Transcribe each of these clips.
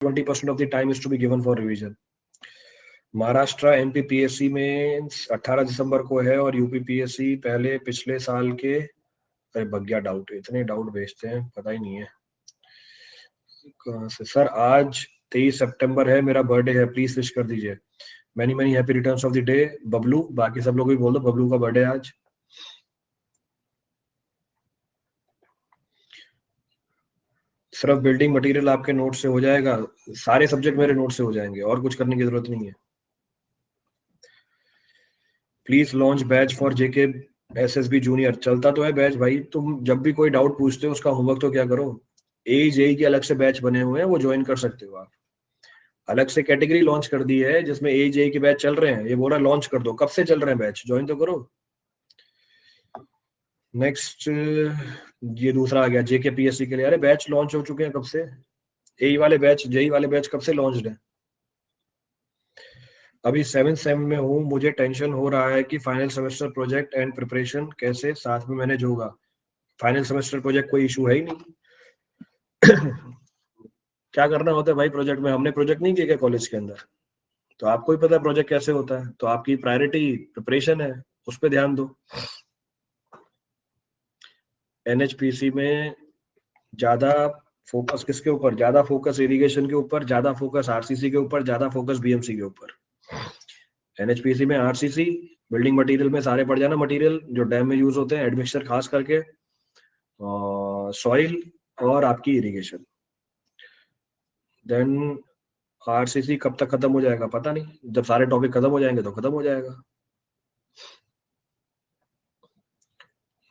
20% of the time is to be given for revision. Maharashtra MP PSC में 18 दिसंबर को है और यूपी पीएससी पहले पिछले साल के, अरे बग्या डाउट, इतने डाउट भेजते हैं पता ही नहीं है कहाँ से। सर आज 23 सितंबर है, मेरा बर्थडे है, प्लीज विश कर दीजिए। Many many happy returns of the day Bablu, बाकी सब लोग भी बोल दो बबलू का बर्थडे आज। सिर्फ बिल्डिंग मटेरियल आपके नोट से हो जाएगा, सारे सब्जेक्ट मेरे नोट से हो जाएंगे और कुछ करने की जरूरत नहीं है। Please launch batch for JK SSB junior. चलता तो है बैच भाई, तुम जब भी कोई डाउट पूछते हो उसका होमवर्क तो क्या करो। एजेई के अलग से बैच बने हुए हैं, वो ज्वाइन कर सकते हो आप। अलग से कैटेगरी लॉन्च कर दी है जिसमें एजेई के बैच चल रहे हैं, ये बोला लॉन्च कर दो, कब से चल रहे हैं बैच, ज्वाइन तो करो। नेक्स्ट ये दूसरा आ गया जेके पीएससी के लिए, अरे बैच लॉन्च हो चुके हैं कब से। एई वाले बैच, जेई वाले बैच कब से लॉन्च है। अभी 7th सेम में हूँ, मुझे टेंशन हो रहा है कि final semester project and preparation कैसे साथ में मैनेज होगा। फाइनल सेमेस्टर प्रोजेक्ट कोई इशू है ही नहीं। क्या करना होता है भाई प्रोजेक्ट में, हमने प्रोजेक्ट नहीं किया क्या कॉलेज के अंदर, तो आपको ही पता है प्रोजेक्ट कैसे होता है। तो आपकी प्रायोरिटी प्रिपरेशन है, उस पर ध्यान दो। एनएचपीसी में ज्यादा फोकस किसके ऊपर, ज्यादा फोकस इरिगेशन के ऊपर, ज्यादा फोकस आरसीसी के ऊपर, ज्यादा फोकस बीएमसी के ऊपर। एनएचपीसी में आरसीसी, बिल्डिंग मटेरियल में सारे पड़ जाना मटेरियल जो डैम में यूज होते हैं, एडमिक्सचर खास करके, सॉइल और आपकी इरिगेशन। देन आरसीसी कब तक खत्म हो जाएगा पता नहीं, जब सारे टॉपिक खत्म हो जाएंगे तो खत्म हो जाएगा।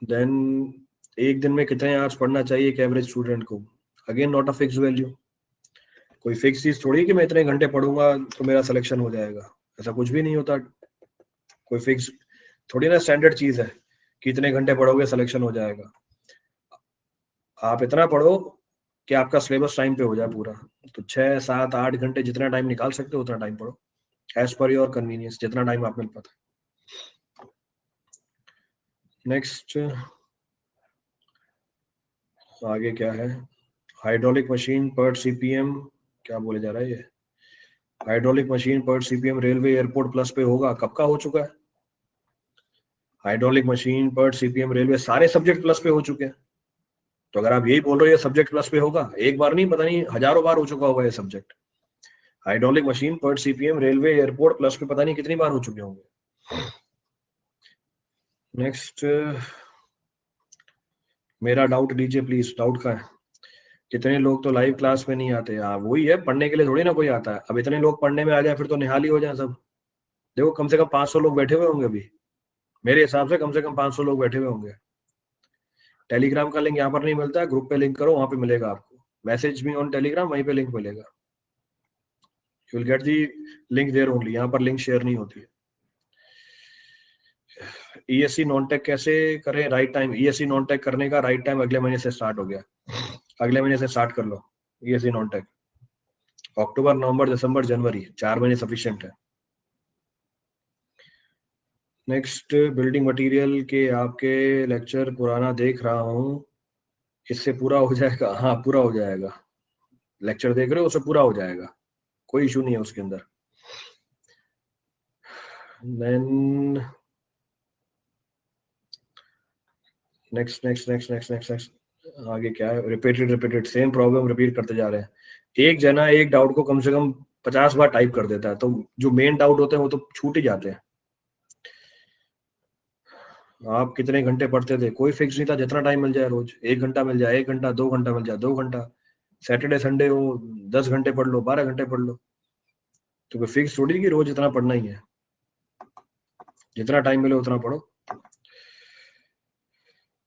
देन एक दिन में कितने आवर्स पढ़ना चाहिए एक एवरेज स्टूडेंट को, again not a fix value. कोई फिक्स चीज थोड़ी कि मैं इतने घंटे पढ़ूंगा तो मेरा सिलेक्शन हो जाएगा, ऐसा कुछ भी नहीं होता। कोई फिक्स थोड़ी ना स्टैंडर्ड चीज है कि इतने घंटे पढ़ोगे सिलेक्शन हो जाएगा। आप इतना पढ़ो कि आपका सिलेबस टाइम पे हो जाए पूरा, तो 6, 7, 8 घंटे जितना टाइम निकाल सकते हो उतना टाइम पढ़ो, एज पर योर कन्वीनियंस, जितना टाइम आप मिल पाता है। नेक्स्ट आगे क्या है, हाइड्रोलिक मशीन पर सीपीएम, क्या बोले जा रहा है ये, हाइड्रोलिक मशीन पर सीपीएम रेलवे एयरपोर्ट प्लस पे होगा, कब का हो चुका है। हाइड्रोलिक मशीन पर सीपीएम रेलवे सारे सब्जेक्ट प्लस पे हो चुके हैं। तो अगर आप यही बोल रहे हो ये सब्जेक्ट प्लस पे होगा, एक बार नहीं पता नहीं हजारों बार हो चुका होगा ये सब्जेक्ट। हाइड्रोलिक मशीन पर सीपीएम रेलवे एयरपोर्ट प्लस पे पता नहीं कितनी बार हो चुके होंगे। नेक्स्ट मेरा डाउट लीजिए प्लीज, डाउट का है। कितने लोग तो लाइव क्लास में नहीं आते यार, वही है, पढ़ने के लिए थोड़ी ना कोई आता है। अब इतने लोग पढ़ने में आ जाए फिर तो निहाल ही हो जाए सब। देखो कम से कम 500 लोग बैठे हुए होंगे अभी, मेरे हिसाब से कम 500 लोग बैठे हुए होंगे। टेलीग्राम का लिंक यहाँ पर नहीं मिलता है, ग्रुप पे लिंक करो, वहां पे मिलेगा आपको, मैसेज मी ऑन टेलीग्राम, वहीं पे लिंक मिलेगा। You will get the link there only, यहाँ पर लिंक शेयर नहीं होती है। ईएससी नॉन टेक कैसे करें right time, ESC non tech करने का राइट टाइम अगले महीने से स्टार्ट हो गया, अगले महीने से स्टार्ट कर लो ईएससी नॉन टेक। अक्टूबर, नवंबर, दिसंबर, जनवरी, 4 महीने सफिशिएंट है। नेक्स्ट बिल्डिंग मटेरियल के आपके लेक्चर पुराना देख रहा हूँ, इससे पूरा हो जाएगा। हाँ पूरा हो जाएगा, लेक्चर देख रहे हो उससे पूरा हो जाएगा, कोई इशू नहीं है उसके अंदर। Then next next next next next next आगे क्या है, रिपीटेड सेम प्रॉब्लम रिपीट करते जा रहे हैं। एक जना एक डाउट को कम से कम 50 बार टाइप कर देता है, तो जो मेन डाउट होते हैं वो तो छूट ही जाते हैं। आप कितने घंटे पढ़ते थे, कोई फिक्स नहीं था, जितना टाइम मिल जाए रोज, 1 घंटा मिल जाए 1 घंटा, 2 घंटा मिल जाए 2 घंटा, सैटरडे संडे हो 10 घंटे पढ़ लो, 12 घंटे पढ़ लो, तो कोई फिक्स थोड़ी कि रोज इतना पढ़ना ही है, जितना टाइम मिले उतना पढ़ो।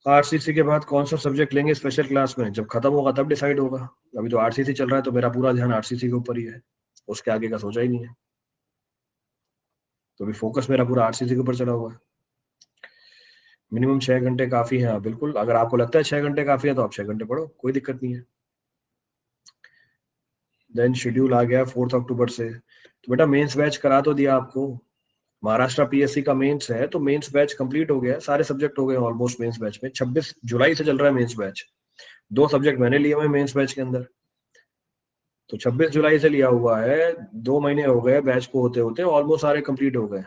आरसीसी के बाद कौन सा सब्जेक्ट लेंगे स्पेशल क्लास में, जब खत्म होगा तब डिसाइड होगा। अभी तो आरसीसी चल रहा है तो मेरा पूरा ध्यान आरसीसी के ऊपर ही है, उसके आगे का सोचा ही नहीं है, तो अभी फोकस मेरा पूरा आरसीसी के ऊपर चला हुआ है। मिनिमम 6 घंटे काफी है, बिल्कुल, अगर आपको लगता है 6 घंटे काफी है तो आप 6 घंटे पढ़ो, कोई दिक्कत नहीं है। देन शेड्यूल आ गया 4 अक्टूबर से, तो बेटा मेंस बैच करा तो दिया आपको, महाराष्ट्र पीएससी का मेंस है तो मेंस बैच कंप्लीट हो गया है, सारे सब्जेक्ट हो गए ऑलमोस्ट मेंस बैच में। 26 जुलाई से चल रहा है मेंस बैच, 2 सब्जेक्ट मैंने लिए हुए मेंस बैच के अंदर, तो 26 जुलाई से लिया हुआ है, 2 महीने हो गए बैच को होते होते, ऑलमोस्ट सारे कंप्लीट हो गए।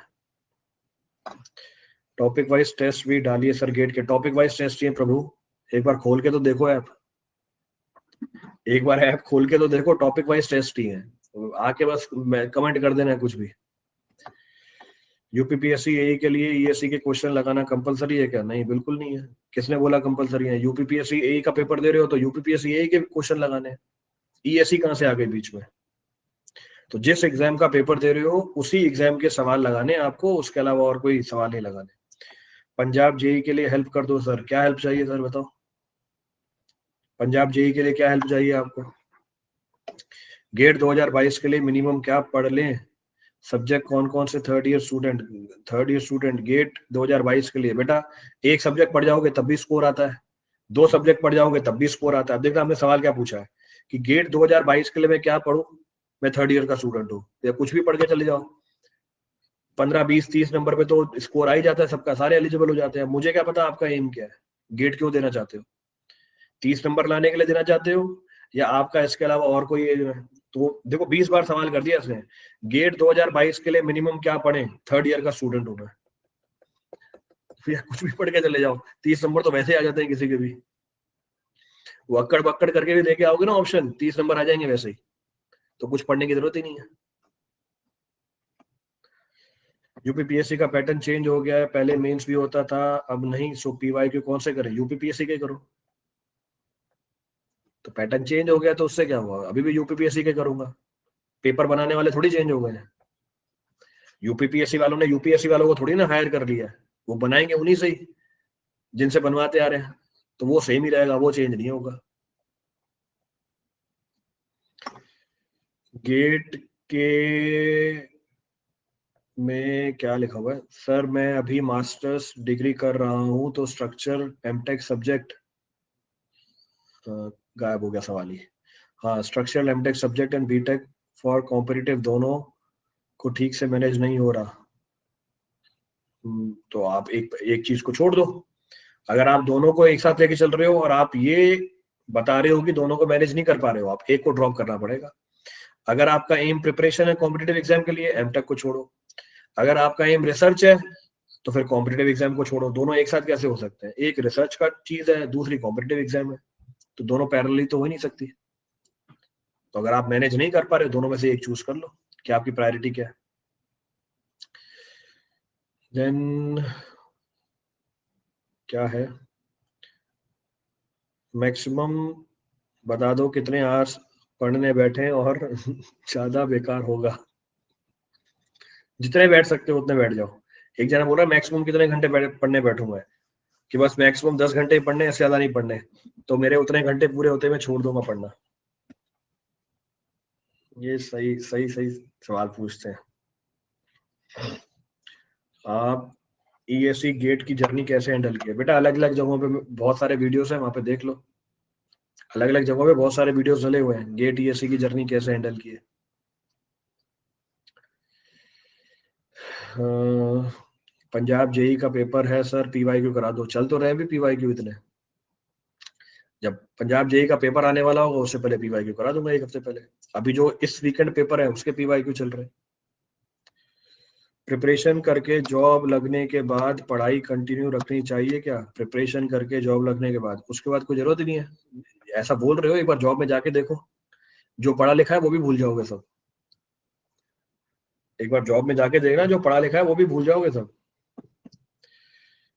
टॉपिक वाइज टेस्ट भी डालिए सर गेट के। टॉपिक वाइज टेस्ट चाहिए प्रभु, एक बार खोल के तो देखो ऐप, एक बार ऐप खोल के तो देखो, टॉपिक वाइज टेस्ट ही है। तो आके बस कमेंट कर देना है कुछ भी। यूपीपीएससी एई के लिए ईएससी के क्वेश्चन लगाना कंपलसरी है क्या? नहीं, बिल्कुल नहीं है। किसने बोला कंपलसरी है? यूपीपीएससी एई का पेपर दे रहे हो तो यूपीपीएससी एई के क्वेश्चन लगाने हैं। ईएससी कहां से आ गई बीच में? तो जिस एग्जाम का पेपर दे रहे हो उसी एग्जाम के सवाल लगाने आपको, उसके अलावा और कोई सवाल नहीं लगाने। पंजाब जेई के लिए हेल्प कर दो सर। क्या हेल्प चाहिए सर बताओ? पंजाब जेई के लिए क्या हेल्प चाहिए आपको? गेट 2022 के लिए मिनिमम क्या पढ़ लें? सब्जेक्ट कौन कौन से? थर्ड ईयर स्टूडेंट गेट 2022 के लिए बेटा एक सब्जेक्ट पढ़ जाओगे तब भी स्कोर आता है, 2 सब्जेक्ट पढ़ जाओगे तब भी स्कोर आता है। अब देखना आपने सवाल क्या पूछा है कि गेट 2022 के लिए मैं क्या पढ़ूं, मैं थर्ड ईयर का स्टूडेंट हूँ, या कुछ भी पढ़ के चले जाओ, 15 20 30 नंबर पे तो स्कोर आ ही जाता है सबका, सारे एलिजिबल हो जाते हैं। मुझे क्या पता आपका एम क्या है, गेट क्यों देना चाहते हो? 30 नंबर लाने के लिए देना चाहते हो, या आपका इसके अलावा और कोई एम है? तो देखो 20 बार सवाल कर दिया इसने। गेट 2022 के लिए मिनिमम क्या पढ़े, थर्ड ईयर का स्टूडेंट हूं मैं, या कुछ भी पढ़ के चले जाओ, 30 नंबर तो वैसे ही आ जाते हैं किसी के भी। वो अक्कड़ बक्कड़ करके भी लेके आओगे ना ऑप्शन, 30 नंबर आ जाएंगे वैसे ही, तो कुछ पढ़ने की जरूरत ही नहीं है। यूपीपीएससी का पैटर्न चेंज हो गया है, पहले मेंस भी होता था अब नहीं, सो पीवाईक्यू कौन से करें? यूपीपीएससी के करो। तो पैटर्न चेंज हो गया तो उससे क्या हुआ, अभी भी यूपीपीएससी के करूंगा, पेपर बनाने वाले थोड़ी चेंज हो गए हैं। यूपीपीएससी वालों ने यूपीएससी वालों को थोड़ी ना हायर कर लिया है, वो बनाएंगे उन्हीं से ही जिनसे बनवाते आ रहे हैं, तो वो सेम ही रहेगा, वो चेंज नहीं होगा। गेट के में क्या लिखा हुआ है सर? मैं अभी मास्टर्स डिग्री कर रहा हूँ तो स्ट्रक्चर एमटेक सब्जेक्ट गायब हो गया सवाल ही। हाँ, structural MTech subject and BTech for competitive दोनों को ठीक से मैनेज नहीं हो रहा। तो आप एक एक चीज को छोड़ दो। अगर आप दोनों को एक साथ लेके चल रहे हो और आप ये बता रहे हो कि दोनों को मैनेज नहीं कर पा रहे हो, आप एक को ड्रॉप करना पड़ेगा। अगर आपका एम प्रिपरेशन है कॉम्पिटिटिव एग्जाम के लिए, एमटेक को छोड़ो। अगर आपका एम रिसर्च है तो फिर कॉम्पिटिटिव एग्जाम को छोड़ो। दोनों एक साथ कैसे हो सकते हैं? एक रिसर्च का चीज है, दूसरी कॉम्पिटिटिव एग्जाम है, तो दोनों पैरेलली तो हो नहीं सकती। तो अगर आप मैनेज नहीं कर पा रहे, दोनों में से एक चूज कर लो कि आपकी प्रायोरिटी क्या है। देन क्या है, मैक्सिमम बता दो कितने आवर्स पढ़ने बैठे और ज्यादा बेकार होगा। जितने बैठ सकते हो उतने बैठ जाओ। एक जना बोल रहा है मैक्सिमम कितने घंटे पढ़ने बैठूंगा, कि बस मैक्सिमम 10 घंटे ही पढ़ने, इससे ज्यादा नहीं पढ़ने। तो मेरे उतने घंटे पूरे होते मैं छोड़ दूंगा पढ़ना। ये सही सही सही सवाल पूछते हैं आप। ईएससी गेट की जर्नी कैसे हैंडल की है? बेटा अलग अलग जगहों पे बहुत सारे वीडियोस हैं, वहां पे देख लो। अलग अलग जगहों पे बहुत सारे वीडियोस डले हुए हैं, गेट ईएससी की जर्नी कैसे हैंडल की है। पंजाब जेई का पेपर है सर, पीवाईक्यू करा दो। चल तो रहे भी पीवाईक्यू इतने, जब पंजाब जेई का पेपर आने वाला होगा उससे पहले पीवाईक्यू करा दूंगा एक हफ्ते पहले। अभी जो इस वीकेंड पेपर है उसके पीवाईक्यू चल रहे हैं। प्रिपरेशन करके जॉब लगने के बाद पढ़ाई कंटिन्यू रखनी चाहिए क्या? प्रिपरेशन करके जॉब लगने के बाद, उसके बाद कोई जरूरत ही नहीं है। ऐसा बोल रहे हो, एक बार जॉब में जाके देखो, जो पढ़ा लिखा है वो भी भूल जाओगे सब। एक बार जॉब में जाके देखना, जो पढ़ा लिखा है वो भी भूल जाओगे सब।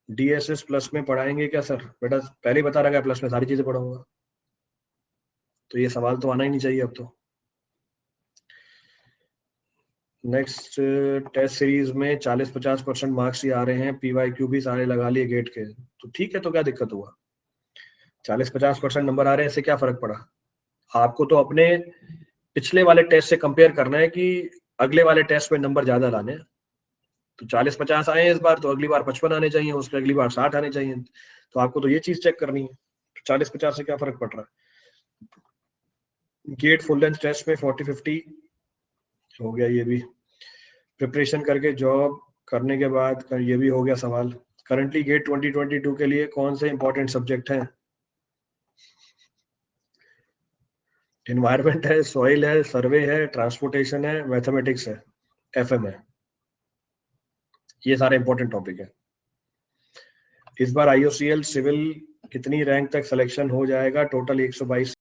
डीएसएस प्लस में पढ़ाएंगे क्या सर? बेटा पहले ही बता रखा है प्लस में सारी चीजें पढ़ाऊंगा, तो ये सवाल तो आना ही नहीं चाहिए अब तो। नेक्स्ट टेस्ट सीरीज में 40-50% मार्क्स ही आ रहे हैं, पीवाईक्यू भी सारे लगा लिए गेट के, तो ठीक है, तो क्या दिक्कत हुआ? 40-50% नंबर आ रहे हैं, इससे क्या फर्क पड़ा? आपको तो अपने पिछले वाले टेस्ट से कंपेयर करना है कि अगले वाले टेस्ट में नंबर ज्यादा लाने हैं। तो 40-50 आए हैं इस बार, तो अगली बार 55 आने चाहिए, उसके अगली बार 60 आने चाहिए। तो आपको तो ये चीज चेक करनी है, 40-50 से क्या फर्क पड़ रहा है? गेट फुल लेंथ टेस्ट में 40-50 हो गया ये भी। प्रिपरेशन करके जॉब करने के बाद ये भी हो गया सवाल। करंटली गेट 2022 के लिए कौन से इंपॉर्टेंट सब्जेक्ट हैं? इन्वायरमेंट है, सॉइल है, सर्वे है, ट्रांसपोर्टेशन है, मैथमेटिक्स है, एफएम है। ये सारे इंपॉर्टेंट टॉपिक है। इस बार IOCL सिविल कितनी रैंक तक सिलेक्शन हो जाएगा? टोटल 122